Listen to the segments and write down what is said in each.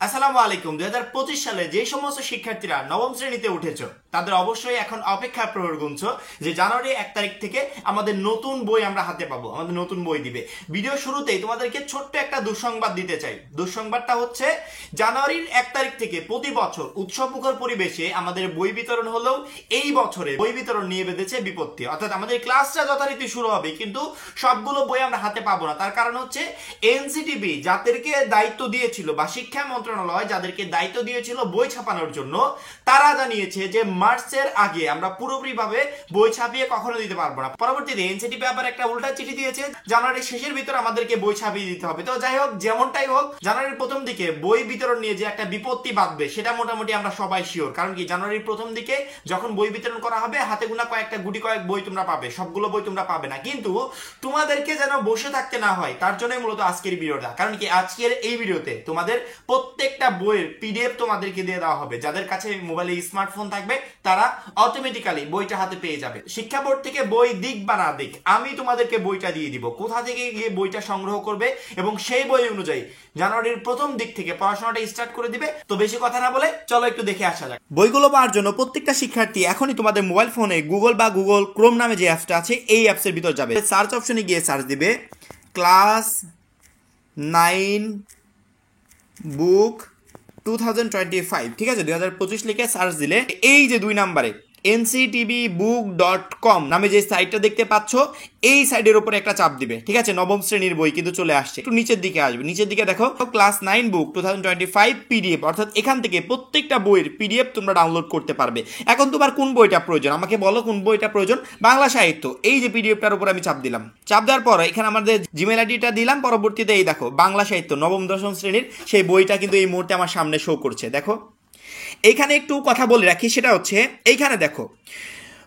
আসসালামু আলাইকুম। 2025 সালে যে সমস্ত শিক্ষার্থীরা নবম শ্রেণীতে উঠেছো তাদের অবশ্যই এখন অপেক্ষার প্রহর গুনছো যে জানুয়ারি 1 তারিখ থেকে আমাদের নতুন বই আমরা হাতে পাবো, আমাদের নতুন বই দিবে। ভিডিও শুরুতেই তোমাদেরকে ছোট্ট একটা দুঃসংবাদ দিতে চাই। দুঃসংবাদটা হচ্ছে জানুয়ারির 1 তারিখ থেকে প্রতি বছর উৎসবমুখর পরিবেশে আমাদের বই বিতরণ হলেও এই বছরে বই বিতরণ নিয়ে বেঁধেছে বিপত্তি। অর্থাৎ আমাদের ক্লাসটা যথারীতি শুরু হবে কিন্তু সবগুলো বই আমরা হাতে পাবো না। তার কারণ হচ্ছে এনসিটিবি যাদেরকে দায়িত্ব দিয়েছিল বা শিক্ষা মন্ত্রণালয় যাদেরকে দায়িত্ব দিয়েছিল বই ছাপানোর জন্য, তারা জানিয়েছে যে মার্চের আগে আমরা পুরোপুরিভাবে বই ছাপিয়ে কখনো দিতে পারবো না। পরবর্তীতে এনসিটিবি আবার একটা উল্টা চিঠি দিয়েছে, জানুয়ারির শেষের ভিতর আমাদেরকে বই ছাপিয়ে দিতে হবে। তো যাই হোক, যেমনটাই হোক, জানুয়ারির প্রথম দিকে বই বিতরণ নিয়ে যে একটা বিপত্তি বাঁধবে সেটা মোটামুটি আমরা সবাই শিওর। কারণ কি, জানুয়ারির প্রথম দিকে যখন বই বিতরণ করা হবে হাতে গোনা কয়েকটা গুটি কয়েক বই তোমরা পাবে, সবগুলো বই তোমরা পাবে না। কিন্তু তোমাদেরকে যেন বসে থাকতে না হয় তার জন্যই মূলত আজকের ভিডিওটা। কারণ কি, আজকের এই ভিডিওতে তোমাদের প্রত্যেকটা বইয়ের পিডিএফ তোমাদেরকে দিয়ে দেওয়া হবে। যাদের কাছে মোবাইলে স্মার্টফোন থাকবে তারা অটোমেটিক্যালি বইটা হাতে পেয়ে যাবে। শিক্ষা বোর্ড থেকে বই দিক বা না দিক, আমি তোমাদেরকে বইটা দিয়ে দিব। কোথা থেকে গিয়ে বইটা সংগ্রহ করবে এবং সেই বই অনুযায়ী জানুয়ারির প্রথম দিক থেকে পড়াশোনাটা স্টার্ট করে দিবে। তো বেশি কথা না বলে চলো একটু দেখে আসা যাক। বইগুলো পাওয়ার জন্য প্রত্যেকটা শিক্ষার্থী এখনই তোমাদের মোবাইল ফোনে গুগল বা গুগল ক্রোম নামে যে অ্যাপসটা আছে এই অ্যাপসের ভিতর যাবে। সার্চ অপশনে গিয়ে সার্চ দিবে ক্লাস 9 বুক 2025, ঠিক আছে, 2025 লিখে সার্চ দিলে এই যে 2 নম্বরে nctbbook.com নামে যে সাইটটা দেখতে পাচ্ছ এই সাইডের উপরে একটা চাপ দিবে। ঠিক আছে, নবম শ্রেণীর বই কিন্তু চলে আসছে। একটু নিচের দিকে আসবে, নিচের দিকে দেখো ক্লাস 9 বুক 2025 পিডিএফ, অর্থাৎ এখান থেকে প্রত্যেকটা বইয়ের পিডিএফ তোমরা ডাউনলোড করতে পারবে। এখন তোমার কোন বইটা প্রয়োজন আমাকে বলো, কোন বইটা প্রয়োজন? বাংলা সাহিত্য। এই যে পিডিএফটার উপর আমি চাপ দিলাম, চাপ দেওয়ার পর এখানে আমাদের জিমেল আইডিটা দিলাম। পরবর্তীতে এই দেখো বাংলা সাহিত্য নবম দশম শ্রেণীর সেই বইটা কিন্তু এই মুহূর্তে আমার সামনে শো করছে। দেখো এইখানে একটু কথা বলে রাখি, সেটা হচ্ছে এইখানে দেখো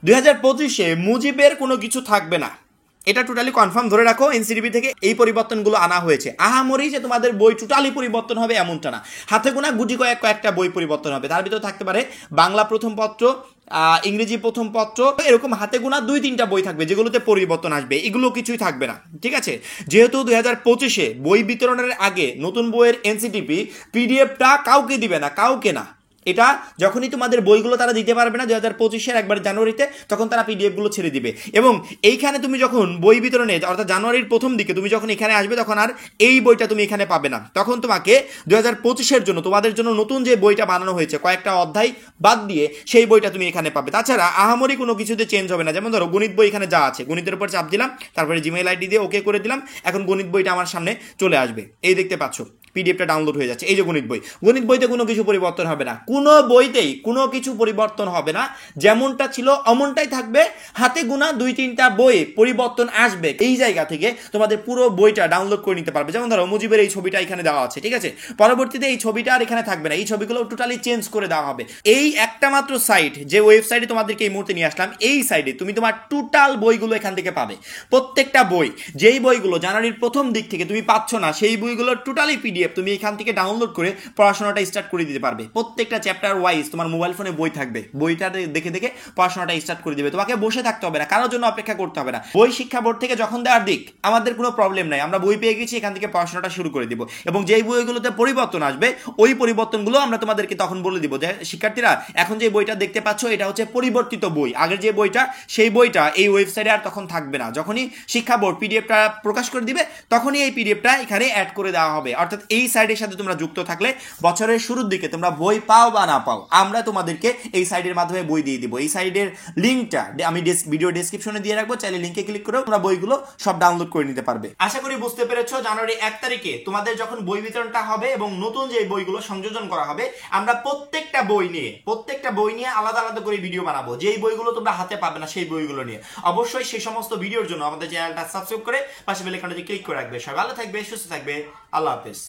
2025-এ মুজিবের কোনো কিছু থাকবে না, এটা টোটালি কনফার্ম ধরে রাখো। এনসিটিবি থেকে এই পরিবর্তনগুলো আনা হয়েছে। আহামরি যে তোমাদের বই টোটালি পরিবর্তন হবে এমনটা না, হাতে গোনা গুটি কয়েকটা বই পরিবর্তন হবে। তার ভিতরে থাকতে পারে বাংলা প্রথম পত্র, ইংরেজি প্রথম পত্র, এরকম হাতে গোনা 2-3টা বই থাকবে যেগুলোতে পরিবর্তন আসবে। এগুলো কিছুই থাকবে না, ঠিক আছে। যেহেতু 2025-এ বই বিতরণের আগে নতুন বইয়ের এনসিটিবি পিডিএফটা কাউকে দিবে না, কাউকে না। এটা যখনই তোমাদের বইগুলো তারা দিতে পারবে না 2025-এর একবার জানুয়ারিতে, তখন তারা পিডিএফ গুলো ছেড়ে দিবে। এবং এইখানে তুমি যখন বই বিতরণে অর্থাৎ জানুয়ারির প্রথম দিকে তুমি যখন এখানে আসবে তখন আর এই বইটা তুমি এখানে পাবে না। তখন তোমাকে 2025-এর জন্য তোমাদের জন্য নতুন যে বইটা বানানো হয়েছে কয়েকটা অধ্যায় বাদ দিয়ে সেই বইটা তুমি এখানে পাবে। তাছাড়া আহামরি কোনো কিছুতে চেঞ্জ হবে না। যেমন ধরো গণিত বই এখানে যা আছে, গণিতের উপর চাপ দিলাম, তারপরে জিমেল আইডি দিয়ে ওকে করে দিলাম, এখন গণিত বইটা আমার সামনে চলে আসবে। এই দেখতে পাচ্ছ পিডিএফটা ডাউনলোড হয়ে যাচ্ছে। এই যে গণিত বই, গণিত বইতে কোনো কিছু পরিবর্তন হবে না, কোনো বইতেই কোনো কিছু পরিবর্তন হবে না, যেমনটা ছিল অমনটাই থাকবে। হাতে গোনা 2-3টা বই পরিবর্তন আসবে। এই জায়গা থেকে তোমাদের পুরো বইটা ডাউনলোড করে নিতে পারবে। যেমন ধরো মুজিবের এই ছবিটা এখানে দেওয়া আছে, ঠিক আছে, পরবর্তীতে এই ছবিটা আর এখানে থাকবে না, এই ছবিগুলো টোটালি চেঞ্জ করে দেওয়া হবে। এই একটা মাত্র সাইট, যে ওয়েবসাইটে তোমাদেরকে এই মুহূর্তে নিয়ে আসলাম, এই সাইডে তুমি তোমার টোটাল বইগুলো এখান থেকে পাবে। প্রত্যেকটা বই, যেই বইগুলো জানুয়ারির প্রথম দিক থেকে তুমি পাচ্ছ না সেই বইগুলোর টোটালি পিডিএফ তুমি এখান থেকে ডাউনলোড করে পড়াশোনাটা স্টার্ট করে দিতে পারবে। প্রত্যেকটা চ্যাপ্টার ওয়াইজ তোমার মোবাইল ফোনে বই থাকবে, বইটা দেখে দেখে পড়াশোনাটা স্টার্ট করে দিবে। তোমাকে বসে থাকতে হবে না, কারোর জন্য অপেক্ষা করতে হবে না। বই শিক্ষা বোর্ড থেকে যখন দেওয়ার দিক আমাদের কোনো প্রবলেম নাই, আমরা বই পেয়ে গেছি, এখান থেকে পড়াশোনাটা শুরু করে দিব। এবং যেই বইগুলোতে পরিবর্তন আসবে ওই পরিবর্তনগুলো আমরা তোমাদেরকে তখন বলে দিব যে শিক্ষার্থীরা এখন যে বইটা দেখতে পাচ্ছ এটা হচ্ছে পরিবর্তিত বই, আগের যে বইটা সেই বইটা এই ওয়েবসাইটে আর তখন থাকবে না। যখনই শিক্ষা বোর্ড পিডিএফটা প্রকাশ করে দিবে তখনই এই পিডিএফটা এখানে অ্যাড করে দেওয়া হবে। অর্থাৎ এই সাইডের সাথে তোমরা যুক্ত থাকলে বছরের শুরুর দিকে তোমরা বই পাও বা না পাও, আমরা তোমাদেরকে এই সাইডের মাধ্যমে বই দিয়ে দিব। এই সাইডের লিঙ্কটা আমি ভিডিও ডেসক্রিপশনে দিয়ে রাখবো, চাইলে লিঙ্কে ক্লিক করে তোমরা বইগুলো সব ডাউনলোড করে নিতে পারবে। আশা করি বুঝতে পেরেছো। জানুয়ারি 1 তারিখে তোমাদের যখন বই বিতরণটা হবে এবং নতুন যে বইগুলো সংযোজন করা হবে, আমরা প্রত্যেকটা বই নিয়ে আলাদা আলাদা করে ভিডিও বানাবো। যেই বইগুলো তোমরা হাতে পাবে না সেই বইগুলো নিয়ে। অবশ্যই সেই সমস্ত ভিডিওর জন্য আমাদের চ্যানেলটা সাবস্ক্রাইব করে পাশে বেল আইকনটা ক্লিক করে রাখবে। সবাই ভালো থাকবে, সুস্থ থাকবে, আল্লাহ হাফেজ।